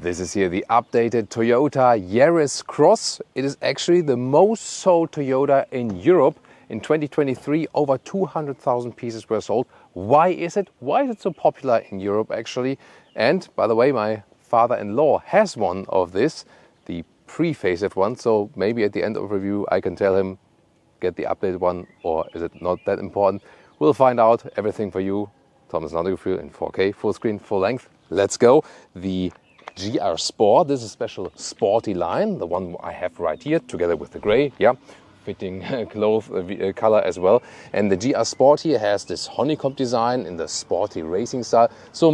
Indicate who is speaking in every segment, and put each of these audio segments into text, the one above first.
Speaker 1: This is here the updated Toyota Yaris Cross. It is actually the most sold Toyota in Europe. In 2023, over 200,000 pieces were sold. Why is it? Why is it so popular in Europe actually? And by the way, my father-in-law has one of this, the pre-facelift one. So maybe at the end of the review, I can tell him, get the updated one, or is it not that important? We'll find out. Everything for you. Thomas Autogefühl in 4K, full screen, full length. Let's go. The GR Sport, this is a special sporty line, the one I have right here, together with the grey, fitting cloth color as well. And the GR Sport here has this honeycomb design in the sporty racing style. So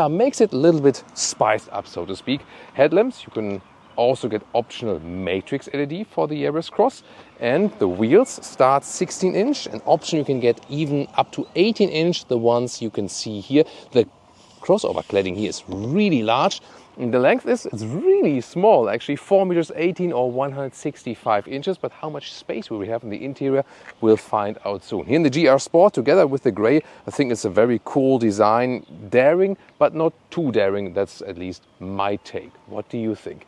Speaker 1: makes it a little bit spiced up, so to speak. Headlamps, you can also get optional matrix LED for the Yaris Cross. And the wheels start 16-inch, an option you can get even up to 18-inch, the ones you can see here. The crossover cladding here is really large. And the length it's really small, actually 4 meters 18 or 165 inches. But how much space will we have in the interior, we'll find out soon. Here in the GR Sport, together with the grey, I think it's a very cool design. Daring, but not too daring. That's at least my take. What do you think?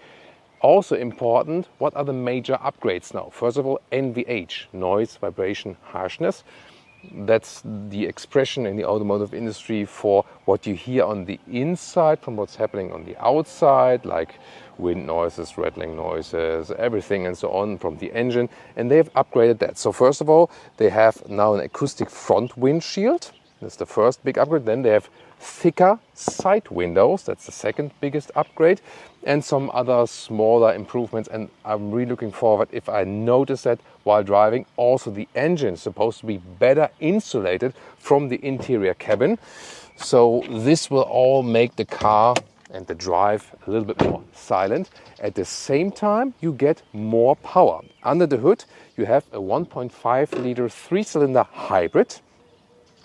Speaker 1: Also important, what are the major upgrades now? First of all, NVH, noise, vibration, harshness. That's the expression in the automotive industry for what you hear on the inside from what's happening on the outside, like wind noises, rattling noises, everything and so on from the engine. And they have upgraded that. So first of all, they have now an acoustic front windshield. That's the first big upgrade. Then they have thicker side windows. That's the second biggest upgrade. And some other smaller improvements. And I'm really looking forward if I notice that while driving. Also, the engine is supposed to be better insulated from the interior cabin. So this will all make the car and the drive a little bit more silent. At the same time, you get more power. Under the hood, you have a 1.5 liter 3-cylinder hybrid.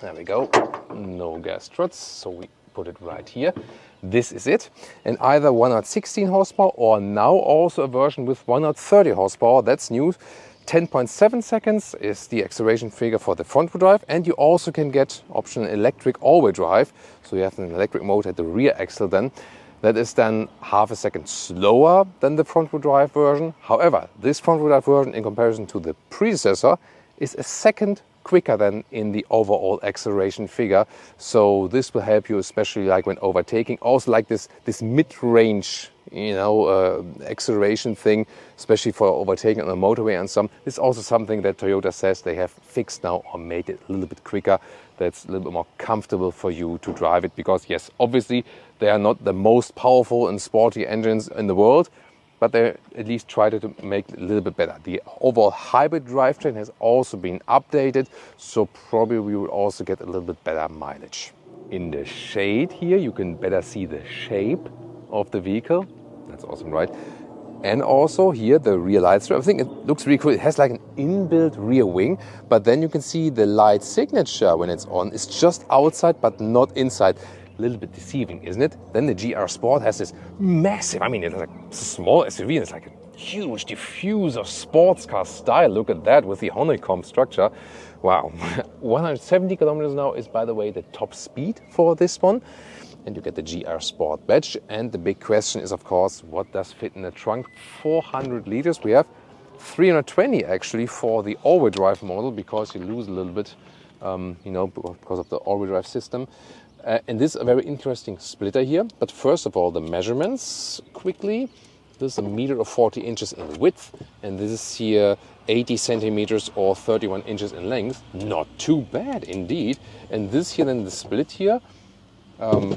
Speaker 1: There we go, no gas struts, so we put it right here. This is it, and either 116 horsepower or now also a version with 130 horsepower, that's new. 10.7 seconds is the acceleration figure for the front wheel drive, and you also can get optional electric all-wheel drive, so you have an electric mode at the rear axle then. That is then half a second slower than the front wheel drive version. However, this front wheel drive version in comparison to the predecessor is a second quicker than in the overall acceleration figure. So this will help you especially like when overtaking. Also like this mid-range, acceleration thing, especially for overtaking on the motorway and some. This is also something that Toyota says they have fixed now or made it a little bit quicker. That's a little bit more comfortable for you to drive it because yes, obviously they are not the most powerful and sporty engines in the world, but they at least tried to make it a little bit better. The overall hybrid drivetrain has also been updated, so probably we will also get a little bit better mileage. In the shade here, you can better see the shape of the vehicle. That's awesome, right? And also here, the rear light strip. I think it looks really cool. It has like an inbuilt rear wing, but then you can see the light signature when it's on. It's just outside, but not inside. A little bit deceiving, isn't it? Then the GR Sport has this massive, it's like a small SUV and it's like a huge diffuser sports car style. Look at that with the honeycomb structure. Wow. 170 kilometers an hour is, by the way, the top speed for this one. And you get the GR Sport badge. And the big question is, of course, what does fit in the trunk? 400 liters. We have 320 actually for the all-wheel drive model because you lose a little bit, because of the all-wheel drive system. And this is a very interesting splitter here. But first of all, the measurements quickly. This is 1.40 meters in width. And this is here 80 centimeters or 31 inches in length. Not too bad indeed. And this here then the split here. You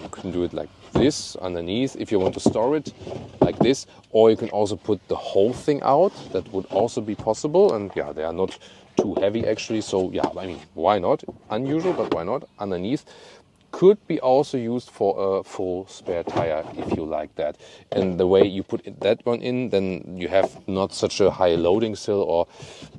Speaker 1: can do it like this underneath if you want to store it like this. Or you can also put the whole thing out. That would also be possible. And yeah, they are not too heavy actually, so why not? Unusual, but why not? Underneath could be also used for a full spare tire if you like that. And the way you put that one in, then you have not such a high loading sill, or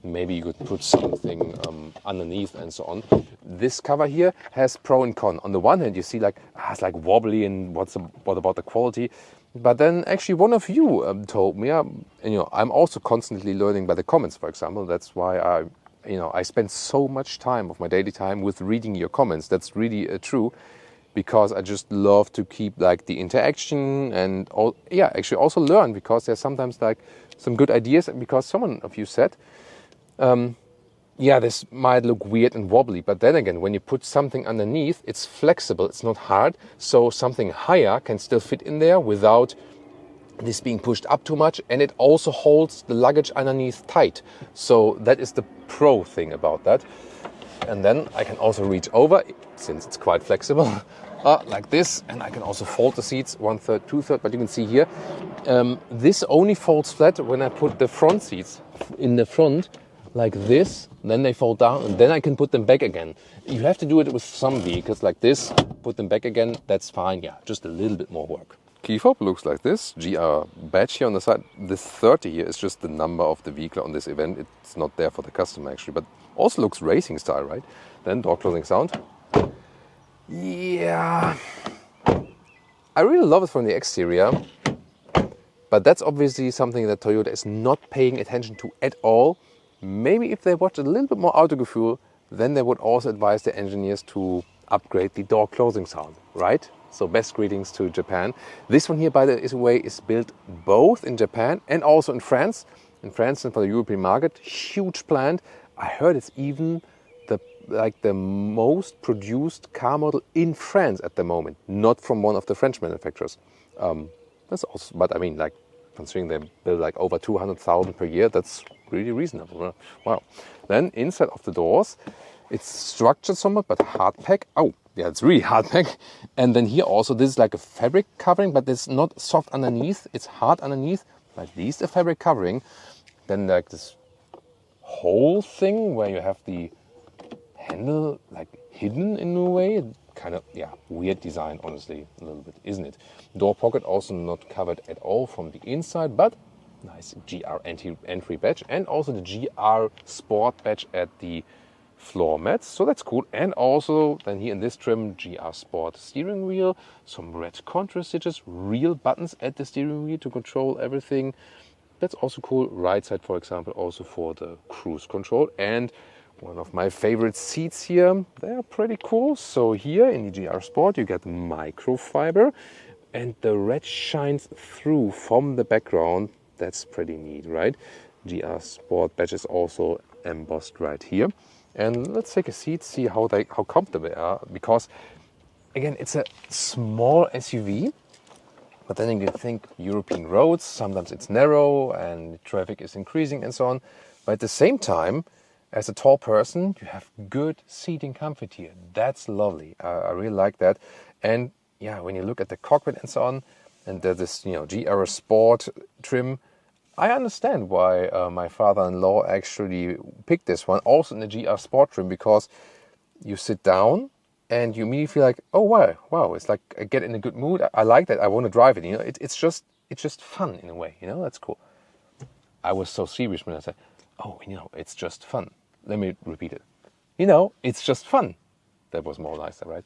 Speaker 1: maybe you could put something underneath and so on. This cover here has pro and con. On the one hand, you see it's like wobbly and what about the quality? But then actually one of you told me, and I'm also constantly learning by the comments, for example. That's why I spend so much time of my daily time with reading your comments. That's really true, because I just love to keep like the interaction and actually also learn, because there's sometimes like some good ideas, because someone of you said, this might look weird and wobbly, but then again, when you put something underneath, it's flexible, it's not hard, so something higher can still fit in there without this being pushed up too much, and it also holds the luggage underneath tight. So that is the pro thing about that. And then I can also reach over, since it's quite flexible, like this, and I can also fold the seats 1/3, 2/3, but you can see here, this only folds flat when I put the front seats in the front, like this, then they fold down, and then I can put them back again. You have to do it with some vehicles like this, put them back again, that's fine, just a little bit more work. Key fob looks like this, GR badge here on the side. This 30 here is just the number of the vehicle on this event. It's not there for the customer actually, but also looks racing style, right? Then door closing sound. Yeah, I really love it from the exterior, but that's obviously something that Toyota is not paying attention to at all. Maybe if they watched a little bit more Autogefühl, then they would also advise the engineers to upgrade the door closing sound, right? So best greetings to Japan. This one here, by the way, is built both in Japan and also in France. In France and for the European market, huge plant. I heard it's even the most produced car model in France at the moment, not from one of the French manufacturers. That's also, but I mean, like, considering they build like over 200,000 per year, that's really reasonable. Huh? Wow. Then inside of the doors, it's structured somewhat, but hard pack. Oh, yeah, it's really hard pack. And then here also, this is like a fabric covering, but it's not soft underneath. It's hard underneath, at least a fabric covering. Then like this whole thing where you have the handle like hidden in a way. Kind of, weird design, honestly, a little bit, isn't it? Door pocket also not covered at all from the inside, but nice GR entry badge, and also the GR Sport badge at the floor mats, so that's cool. And also then here in this trim, GR Sport steering wheel, some red contrast stitches, real buttons at the steering wheel to control everything. That's also cool. Right side, for example, also for the cruise control. And one of my favorite seats here, they are pretty cool. So here in the GR Sport you get microfiber, and the red shines through from the background. That's pretty neat, right? GR Sport badge is also embossed right here. And let's take a seat, see how comfortable they are, because again, it's a small SUV, but then you think European roads, sometimes it's narrow and traffic is increasing and so on. But at the same time, as a tall person, you have good seating comfort here. That's lovely. I really like that. And when you look at the cockpit and so on, and this GR Sport trim, I understand why my father-in-law actually picked this one, also in the GR Sport trim, because you sit down and you immediately feel like, oh wow, it's like I get in a good mood. I like that. I want to drive it. It's just fun in a way. That's cool. I was so serious when I said, oh, it's just fun. Let me repeat it. It's just fun. That was more nicer, right?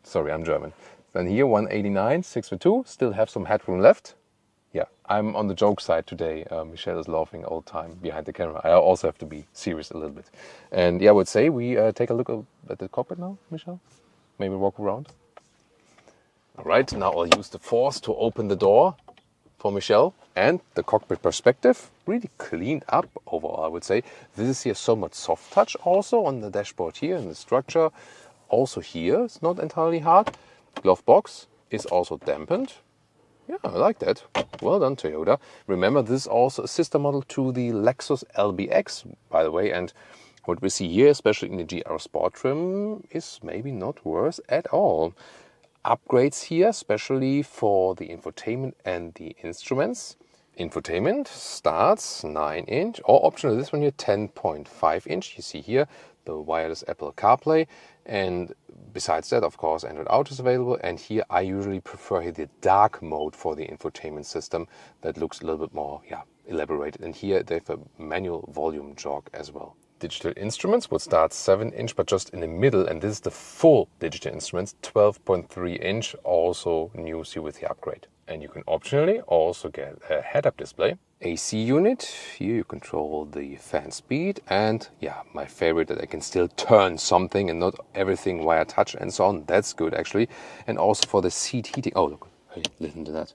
Speaker 1: Sorry, I'm German. Then here, 189, 6'2", still have some headroom left. Yeah, I'm on the joke side today. Michelle is laughing all the time behind the camera. I also have to be serious a little bit. And I would say we take a look at the cockpit now, Michelle. Maybe walk around. All right, now I'll use the force to open the door for Michelle. And the cockpit perspective, really cleaned up overall, I would say. This is here so much soft touch also on the dashboard here in the structure. Also here, it's not entirely hard. Glove box is also dampened. Yeah, I like that. Well done, Toyota. Remember, this is also a sister model to the Lexus LBX, by the way. And what we see here, especially in the GR Sport trim, is maybe not worse at all. Upgrades here, especially for the infotainment and the instruments. Infotainment starts 9-inch, or optional this one here, 10.5-inch. You see here the wireless Apple CarPlay, and besides that, of course, Android Auto is available. And here I usually prefer the dark mode for the infotainment system. That looks a little bit more elaborated. And here they have a manual volume jog as well. Digital instruments would start 7-inch, but just in the middle, and this is the full digital instruments, 12.3-inch, also news here with the upgrade. And you can optionally also get a head-up display. AC unit, here you control the fan speed, and yeah, my favorite, that I can still turn something and not everything via touch and so on. That's good actually. And also for the seat heating. Oh look, hey, listen to that.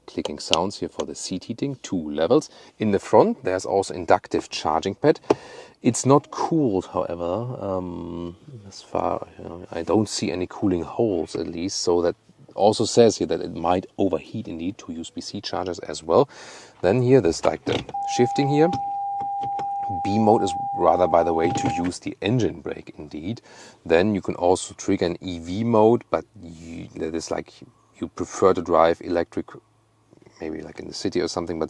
Speaker 1: Clicking sounds here for the seat heating, 2 levels. In the front there's also inductive charging pad. It's not cooled, however, as far, I don't see any cooling holes at least, so that also says here that it might overheat indeed, 2 USB-C chargers as well. Then here there's like the shifting here. B mode is rather, by the way, to use the engine brake indeed. Then you can also trigger an EV mode, but that is like you prefer to drive electric, maybe like in the city or something, but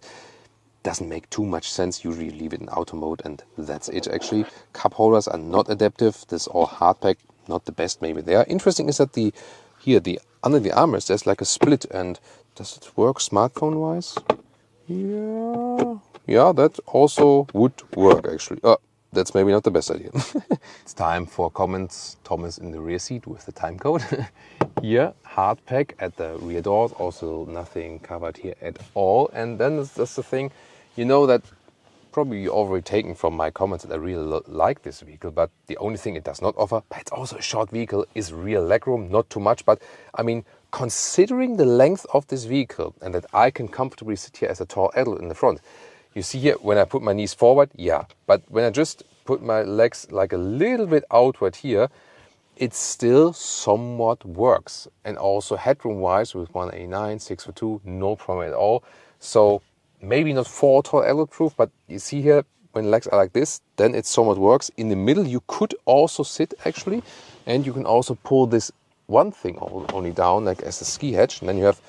Speaker 1: doesn't make too much sense. Usually leave it in auto mode and that's it actually. Cup holders are not adaptive. This is all hard pack, not the best maybe there. Interesting is that under the armrest there's like a split, and does it work smartphone wise? Yeah, that also would work actually. That's maybe not the best idea. It's time for comments. Thomas in the rear seat with the time code. Here, hard pack at the rear doors, also nothing covered here at all. And then that's the thing, you know that probably you already taken from my comments that I really like this vehicle, but the only thing it does not offer, but it's also a short vehicle, is rear legroom, not too much. But I mean, considering the length of this vehicle and that I can comfortably sit here as a tall adult in the front, you see here when I put my knees forward, yeah, but when I just put my legs like a little bit outward here, it still somewhat works. And also headroom wise with 189, 6'2", no problem at all. So maybe not for tall adult proof, but you see here when legs are like this, then it somewhat works. In the middle you could also sit actually, and you can also pull this one thing only down like as a ski hatch, and then you have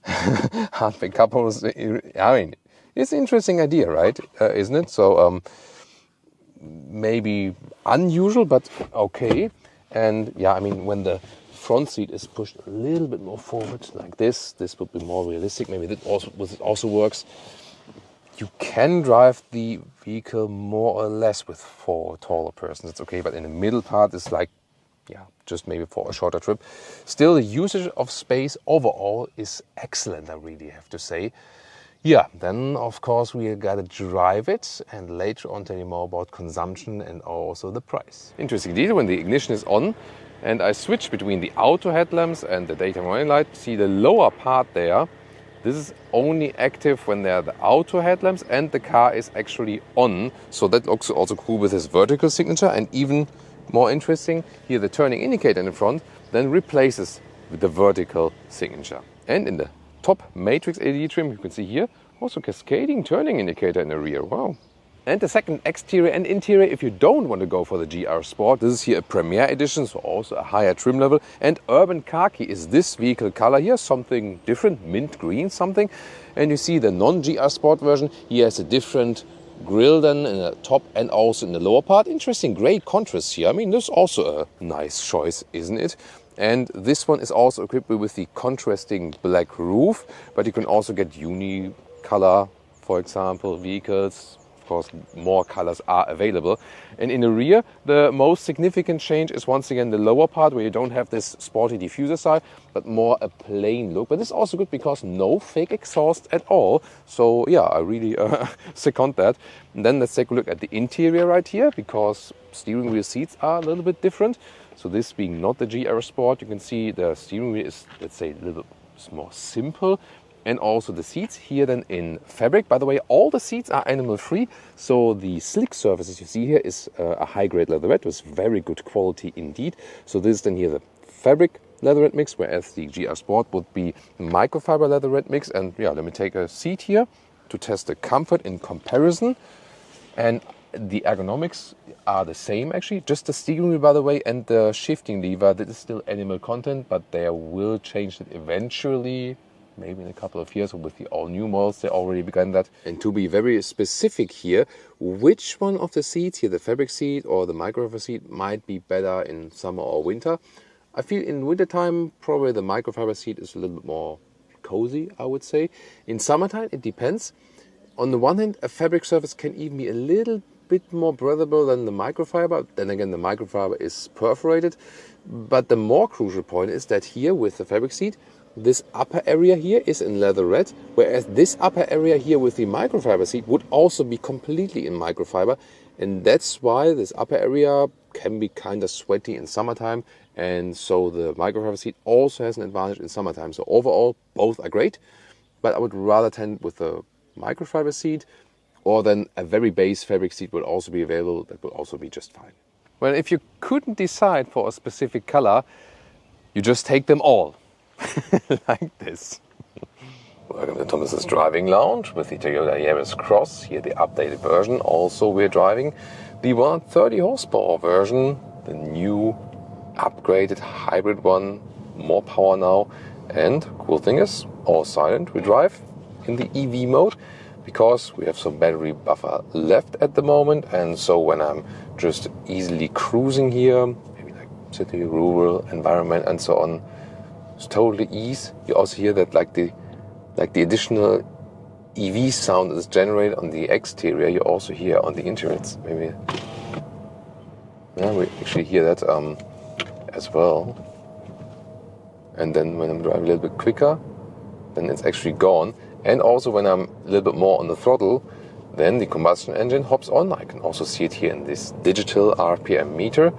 Speaker 1: hardback cup holders. I mean, it's an interesting idea, right? Isn't it? So maybe unusual, but okay. And yeah, I mean, when the front seat is pushed a little bit more forward like this would be more realistic. Maybe this also works. You can drive the vehicle more or less with 4 taller persons. It's okay, but in the middle part is like, yeah, just maybe for a shorter trip. Still, the usage of space overall is excellent, I really have to say. Yeah, then of course we gotta drive it, and later on tell you more about consumption and also the price. Interesting detail, when the ignition is on and I switch between the auto headlamps and the daytime running light, see the lower part there, this is only active when there are the auto headlamps and the car is actually on. So that looks also cool with this vertical signature, and even more interesting, here the turning indicator in the front then replaces with the vertical signature. And in the top matrix LED trim, you can see here also cascading turning indicator in the rear. Wow. And the second exterior and interior, if you don't want to go for the GR Sport, this is here a Premier Edition, so also a higher trim level. And Urban Khaki is this vehicle color here, something different, mint green something. And you see the non-GR Sport version, here has a different grille then in the top and also in the lower part. Interesting gray contrast here. I mean, this is also a nice choice, isn't it? And this one is also equipped with the contrasting black roof, but you can also get uni-color, for example, vehicles. Of course, more colors are available. And in the rear, the most significant change is once again the lower part, where you don't have this sporty diffuser side, but more a plain look. But this is also good because no fake exhaust at all. So yeah, I really second that. And then let's take a look at the interior right here, because steering wheel seats are a little bit different. So this being not the GR Sport, you can see the steering wheel is, let's say, a little more simple. And also the seats here then in fabric. By the way, all the seats are animal free. So the slick surfaces you see here is a high grade leatherette with very good quality indeed. So this is then here the fabric leatherette mix, whereas the GR Sport would be microfiber leatherette mix. And yeah, let me take a seat here to test the comfort in comparison. And the ergonomics are the same actually, just the steering wheel by the way, and the shifting lever, that is still animal content, but they will change it eventually, maybe in a couple of years. With the all new models they already began that. And to be very specific here, which one of the seats here, the fabric seat or the microfiber seat, might be better in summer or winter? I feel in winter time probably the microfiber seat is a little bit more cozy, I would say. In summertime it depends. On the one hand, a fabric surface can even be a little bit more breathable than the microfiber. Then again, the microfiber is perforated. But the more crucial point is that here with the fabric seat, this upper area here is in leather red, whereas this upper area here with the microfiber seat would also be completely in microfiber, and that's why this upper area can be kind of sweaty in summertime, and so the microfiber seat also has an advantage in summertime. So overall, both are great, but I would rather tend with the microfiber seat, or then a very base fabric seat will also be available. That will also be just fine. Well, if you couldn't decide for a specific color, you just take them all. Like this. Welcome to Thomas's Driving Lounge with the Toyota Yaris Cross. Here the updated version. Also we're driving the 130 horsepower version, the new upgraded hybrid one, more power now. And cool thing is, all silent. We drive in the EV mode because we have some battery buffer left at the moment. And so when I'm just easily cruising here, maybe like city, rural environment and so on, it's totally ease. You also hear that like the additional EV sound is generated on the exterior. You also hear on the interior. It's maybe we actually hear that as well. And then when I'm driving a little bit quicker, then it's actually gone. And also when I'm a little bit more on the throttle, then the combustion engine hops on. I can also see it here in this digital RPM meter.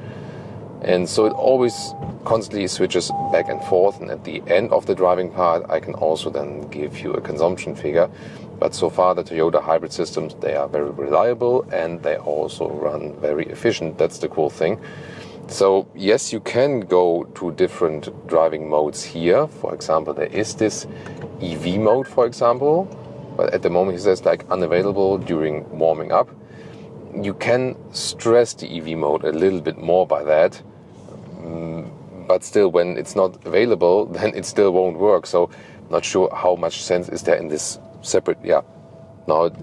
Speaker 1: And so it always constantly switches back and forth, and at the end of the driving part I can also then give you a consumption figure. But so far the Toyota hybrid systems, they are very reliable and they also run very efficient. That's the cool thing. So yes, you can go to different driving modes here. For example, there is this EV mode, for example, but at the moment it says like unavailable during warming up. You can stress the EV mode a little bit more by that, but still when it's not available, then it still won't work. So not sure how much sense is there in this separate, now it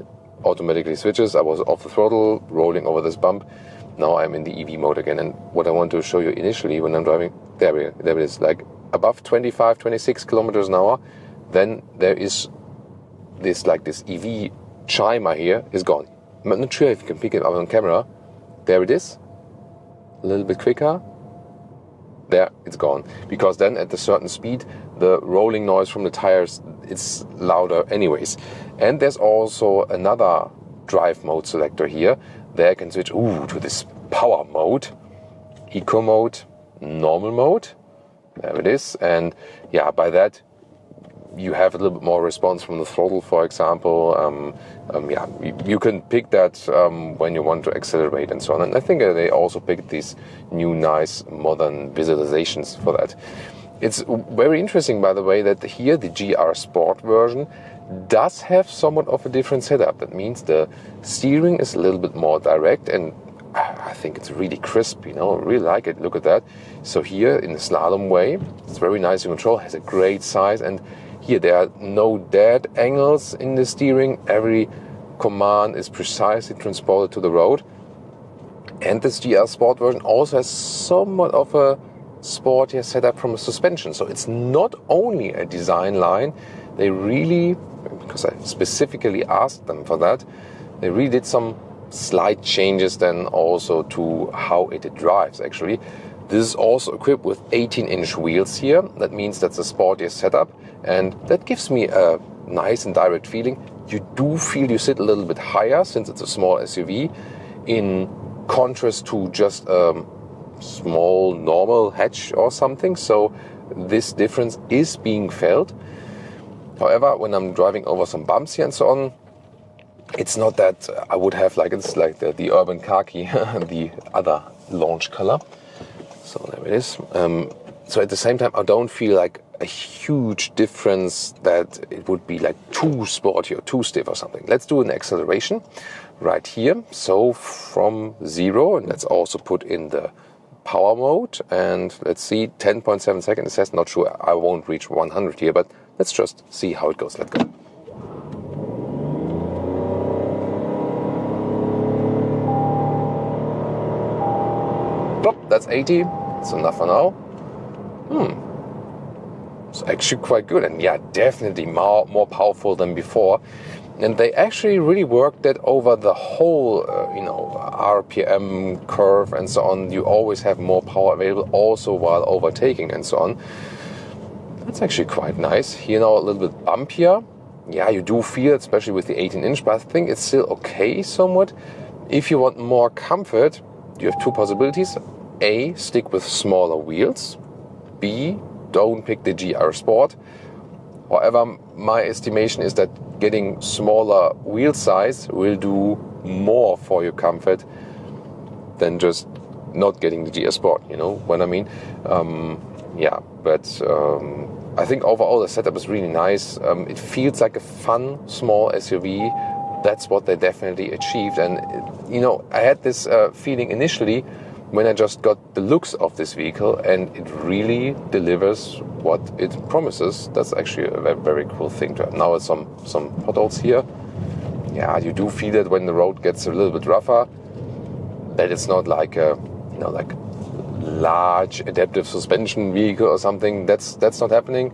Speaker 1: automatically switches. I was off the throttle, rolling over this bump. Now I'm in the EV mode again. And what I want to show you initially when I'm driving, there it is, like above 25, 26 kilometers an hour, then there is this EV chimer here is gone. I'm not sure if you can pick it up on camera. There it is. A little bit quicker. There, it's gone. Because then at a certain speed, the rolling noise from the tires, it's louder anyways. And there's also another drive mode selector here. There I can switch to this power mode, eco mode, normal mode. There it is. And by that, you have a little bit more response from the throttle, for example. You can pick that when you want to accelerate and so on. And I think they also picked these new, nice, modern visualizations for that. It's very interesting, by the way, that here the GR Sport version does have somewhat of a different setup. That means the steering is a little bit more direct, and I think it's really crisp, I really like it. Look at that. So here in the slalom way, it's very nice to control, has a great size, and here there are no dead angles in the steering. Every command is precisely transported to the road. And this GR Sport version also has somewhat of a sportier setup from a suspension. So it's not only a design line. They really, because I specifically asked them for that, they really did some slight changes then also to how it drives actually. This is also equipped with 18-inch wheels here. That means that's a sportier setup, and that gives me a nice and direct feeling. You do feel you sit a little bit higher since it's a small SUV, in contrast to just a small normal hatch or something. So this difference is being felt. However, when I'm driving over some bumps here and so on, it's not that I would have it's like the urban khaki, the other launch color. So there it is. So at the same time, I don't feel like a huge difference that it would be like too sporty or too stiff or something. Let's do an acceleration right here. So from 0, and let's also put in the power mode, and let's see, 10.7 seconds. It says not sure, I won't reach 100 here, but let's just see how it goes. Let's go. That's 80. It's enough for now. It's actually quite good, and definitely more powerful than before. And they actually really worked that over the whole, RPM curve and so on. You always have more power available, also while overtaking and so on. That's actually quite nice. Here now a little bit bumpier. Yeah, you do feel it, especially with the 18-inch, but I think it's still okay somewhat. If you want more comfort, you have two possibilities. A, stick with smaller wheels. B, don't pick the GR Sport. However, my estimation is that getting smaller wheel size will do more for your comfort than just not getting the GR Sport, you know what I mean? Yeah, but I think overall the setup is really nice. It feels like a fun, small SUV. That's what they definitely achieved. And, you know, I had this feeling initially when I just got the looks of this vehicle, and it really delivers what it promises. That's actually a very, very cool thing to have. Now it's some potholes here. Yeah, you do feel it when the road gets a little bit rougher, that it's not like a, you know, like large adaptive suspension vehicle or something. That's not happening.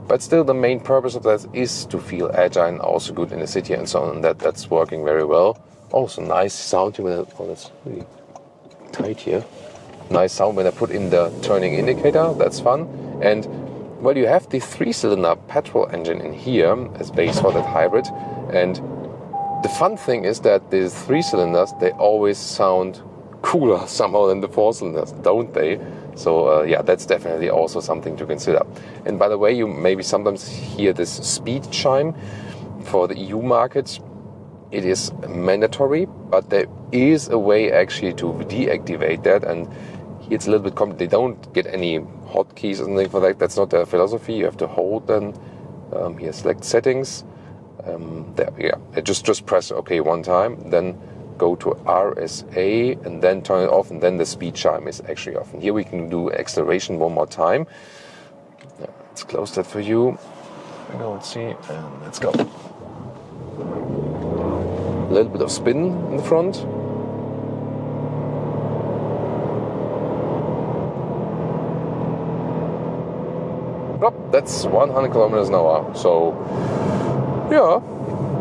Speaker 1: But still, the main purpose of that is to feel agile and also good in the city and so on. And that's working very well. Also, nice sound when it's really tight here. Nice sound when I put in the turning indicator. That's fun. And well, you have the 3-cylinder petrol engine in here as base for that hybrid. And the fun thing is that the 3 cylinders, they always sound cooler somehow than the 4 cylinders, don't they? So yeah, that's definitely also something to consider. And by the way, you maybe sometimes hear this speed chime. For the EU market, it is mandatory, but there is a way actually to deactivate that. And it's a little bit they don't get any hotkeys or something for that. That's not their philosophy. You have to hold them. Here, select settings. There, yeah. Just press OK one time, then go to RSA and then turn it off, and then the speed chime is actually off. And here we can do acceleration one more time. Let's close that for you. Let's see, and let's go. A little bit of spin in the front. Oh, that's 100 kilometers an hour. So, yeah.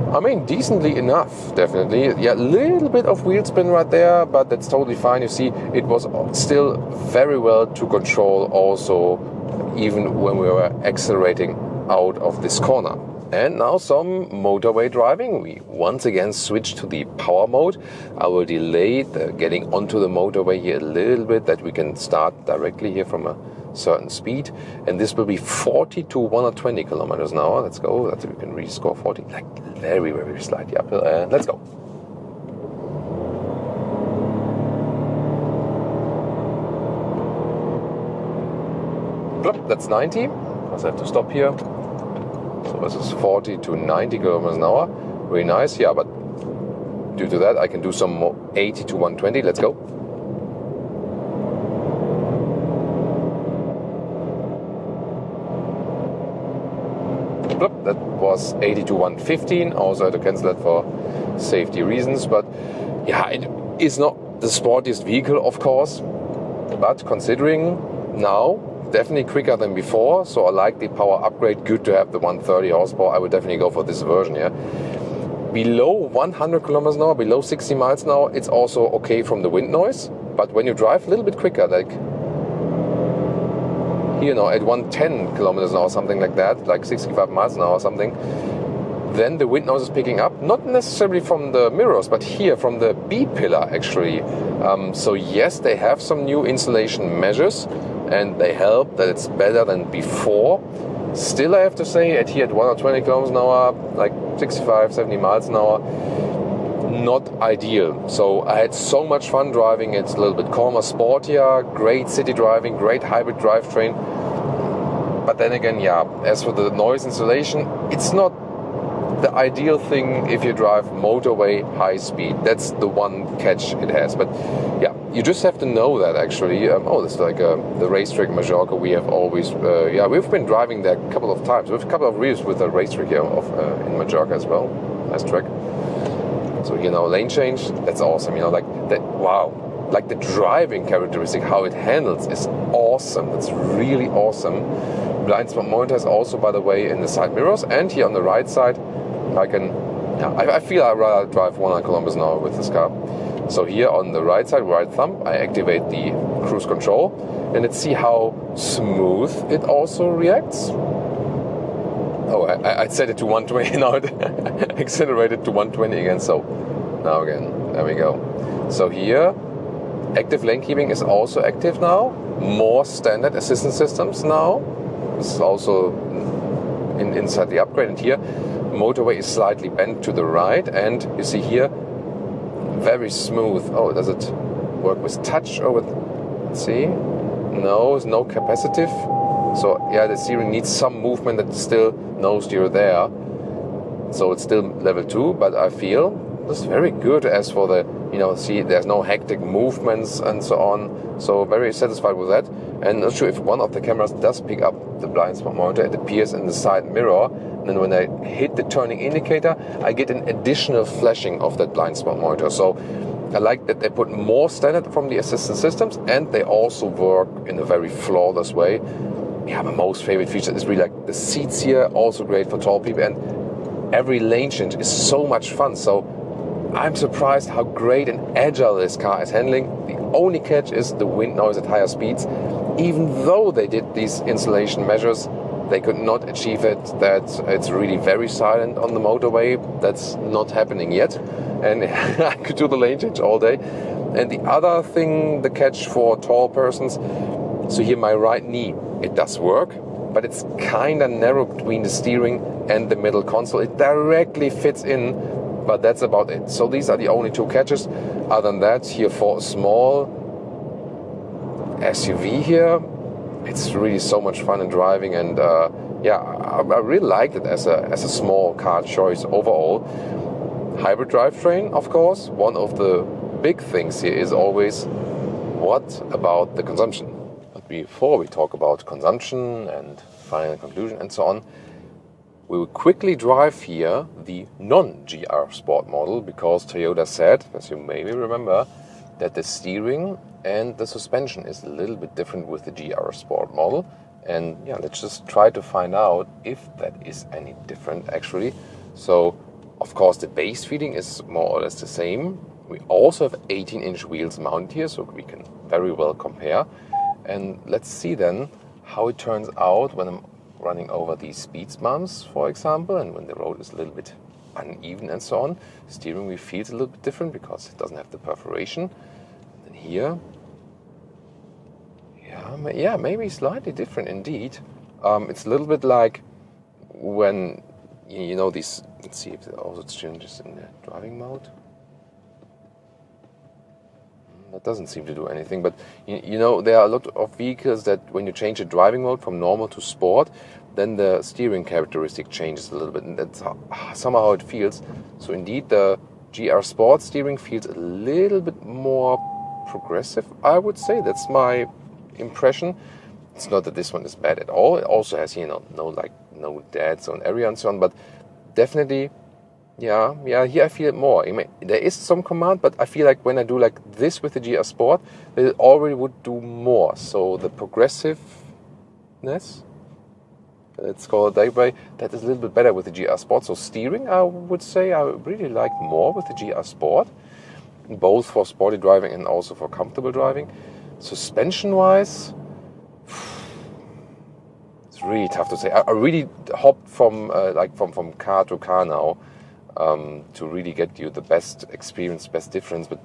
Speaker 1: I mean, decently enough, definitely. Yeah, a little bit of wheel spin right there, but that's totally fine. You see, it was still very well to control also, even when we were accelerating out of this corner. And now some motorway driving. We once again switch to the power mode. I will delay the getting onto the motorway here a little bit, that we can start directly here from a certain speed. And this will be 40 to 120 kilometers an hour. Let's go. That's, we can rescore 40, like very, very slightly uphill. And let's go. That's 90. I have to stop here. So this is 40 to 90 kilometers an hour. Very nice, yeah, but due to that I can do some more 80 to 120. Let's go. That was 80 to 115. Also had to cancel that for safety reasons. But yeah, it is not the sportiest vehicle, of course. But considering now, definitely quicker than before, so I like the power upgrade. Good to have the 130 horsepower. I would definitely go for this version here. Below 100 kilometers an hour, below 60 miles an hour, it's also okay from the wind noise. But when you drive a little bit quicker, like here now at 110 kilometers an hour, something like that, like 65 miles an hour or something, then the wind noise is picking up, not necessarily from the mirrors, but here from the B-pillar actually. So yes, they have some new insulation measures, and they help that it's better than before. Still, I have to say, at 120 kilometers an hour, like 65, 70 miles an hour, not ideal. So I had so much fun driving. It's a little bit calmer, sportier, great city driving, great hybrid drivetrain. But then again, yeah, as for the noise insulation, it's not the ideal thing if you drive motorway high speed. That's the one catch it has. But yeah, you just have to know that actually. Oh, this is like the racetrack Mallorca. We have always, we've been driving there a couple of times. We have a couple of reviews with the racetrack here in Mallorca as well. Nice track. So you know, lane change, that's awesome. You know, like that. Wow, like the driving characteristic, how it handles is awesome. That's really awesome. Blind spot monitor is also, by the way, in the side mirrors, and here on the right side, I feel I'd rather drive 100 kilometers an hour with this car. So here on the right side, right thumb, I activate the cruise control, and let's see how smooth it also reacts. Oh, I set it to 120, now it accelerated to 120 again, so now again, there we go. So here, active lane keeping is also active now, more standard assistance systems now. This is also inside the upgrade, and here, motorway is slightly bent to the right, and you see here, very smooth. Oh, does it work with touch or with, let's see, no, it's no capacitive. So yeah, the steering needs some movement that still knows you're there. So it's still level 2, but I feel it's very good as for the, see, there's no hectic movements and so on. So very satisfied with that. And not sure if one of the cameras does pick up the blind spot monitor. It appears in the side mirror. And then when I hit the turning indicator, I get an additional flashing of that blind spot monitor. So I like that they put more standard from the assistance systems, and they also work in a very flawless way. Yeah, my most favorite feature is really like the seats here, also great for tall people, and every lane change is so much fun. So I'm surprised how great and agile this car is handling. The only catch is the wind noise at higher speeds. Even though they did these insulation measures, they could not achieve it that it's really very silent on the motorway. That's not happening yet. And I could do the lane change all day. And the other thing, the catch for tall persons, so here my right knee, it does work, but it's kind of narrow between the steering and the middle console. It directly fits in, but that's about it. So these are the only two catches. Other than that, here for a small SUV here, it's really so much fun in driving, and I really liked it as a small car choice overall. Hybrid drivetrain, of course. One of the big things here is always, what about the consumption? But before we talk about consumption and final conclusion and so on, we will quickly drive here the non-GR Sport model, because Toyota said, as you maybe remember, that the steering and the suspension is a little bit different with the GR Sport model. And yeah, let's just try to find out if that is any different actually. So, of course, the base feeling is more or less the same. We also have 18-inch wheels mounted here, so we can very well compare. And let's see then how it turns out when I'm running over these speed bumps, for example, and when the road is a little bit uneven and so on. Steering wheel feels a little bit different because it doesn't have the perforation. And here, maybe slightly different indeed. It's a little bit like when, these, let's see if it also changes in the driving mode. That doesn't seem to do anything, but there are a lot of vehicles that when you change the driving mode from normal to sport, then the steering characteristic changes a little bit, and that's somehow how it feels. So indeed, the GR Sport steering feels a little bit more progressive, I would say. That's my impression. It's not that this one is bad at all. It also has, no dead zone area and so on, but definitely, here I feel it more. There is some command, but I feel like when I do like this with the GR Sport, it already would do more. So the progressiveness, let's call it that way, that is a little bit better with the GR Sport. So steering, I would say I really like more with the GR Sport, both for sporty driving and also for comfortable driving. Suspension-wise, it's really tough to say. I really hopped from car to car now to really get you the best experience, best difference. But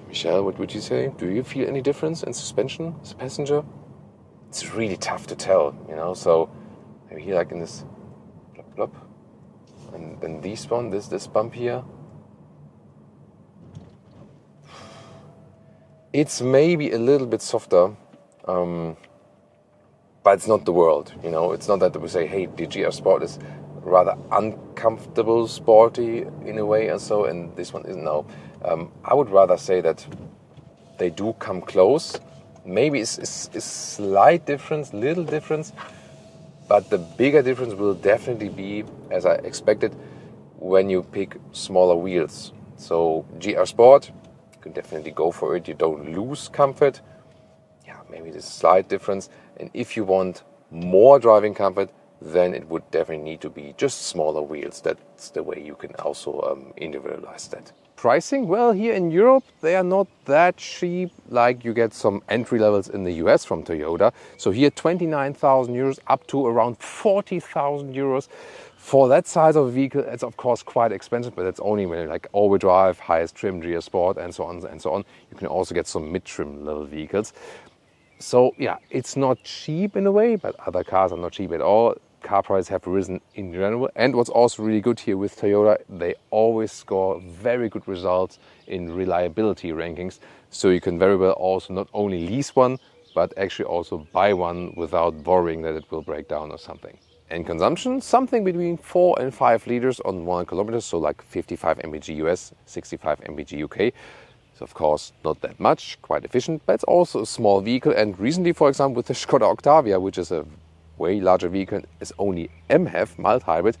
Speaker 1: Michelle, what would you say? Do you feel any difference in suspension as a passenger? It's really tough to tell, So maybe here, like in this plop, plop, and then this bump here. It's maybe a little bit softer, but it's not the world, It's not that we say, hey, the GR Sport is rather uncomfortable, sporty in a way, and this one isn't. No, I would rather say that they do come close. Maybe it's slight difference, little difference, but the bigger difference will definitely be, as I expected, when you pick smaller wheels. So GR Sport, you can definitely go for it. You don't lose comfort. Yeah, maybe there's a slight difference. And if you want more driving comfort, then it would definitely need to be just smaller wheels. That's the way you can also individualize that. Pricing, well, here in Europe, they are not that cheap like you get some entry levels in the US from Toyota. So here, 29,000 euros up to around 40,000 euros. For that size of a vehicle, it's of course quite expensive, but it's only like all-wheel drive, highest trim, GR Sport, and so on and so on. You can also get some mid-trim level vehicles. So yeah, it's not cheap in a way, but other cars are not cheap at all. Car prices have risen in general. And what's also really good here with Toyota, they always score very good results in reliability rankings. So you can very well also not only lease one, but actually also buy one without worrying that it will break down or something. And consumption, something between 4 and 5 liters on 1 kilometer, so like 55 mpg US, 65 mpg UK. So of course not that much, quite efficient, but it's also a small vehicle. And recently, for example, with the Skoda Octavia, which is a way larger vehicle, is only MHEV, mild hybrid,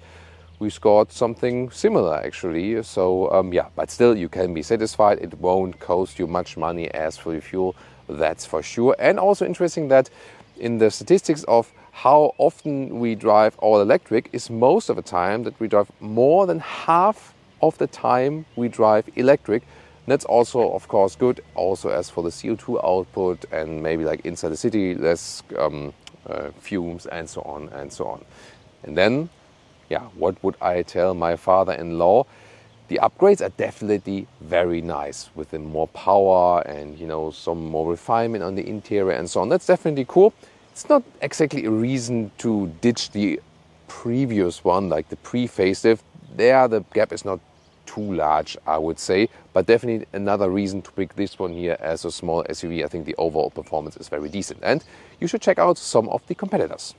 Speaker 1: we scored something similar actually. So yeah, but still you can be satisfied. It won't cost you much money as for the fuel, that's for sure. And also interesting that in the statistics of how often we drive all electric is most of the time that we drive more than half of the time we drive electric. That's also, of course, good. Also, as for the CO2 output and maybe like inside the city, less fumes and so on and so on. And then, yeah, what would I tell my father-in-law? The upgrades are definitely very nice with the more power and, you know, some more refinement on the interior and so on. That's definitely cool. It's not exactly a reason to ditch the previous one, like the pre-facelift. There, the gap is not too large, I would say, but definitely another reason to pick this one here as a small SUV. I think the overall performance is very decent, and you should check out some of the competitors.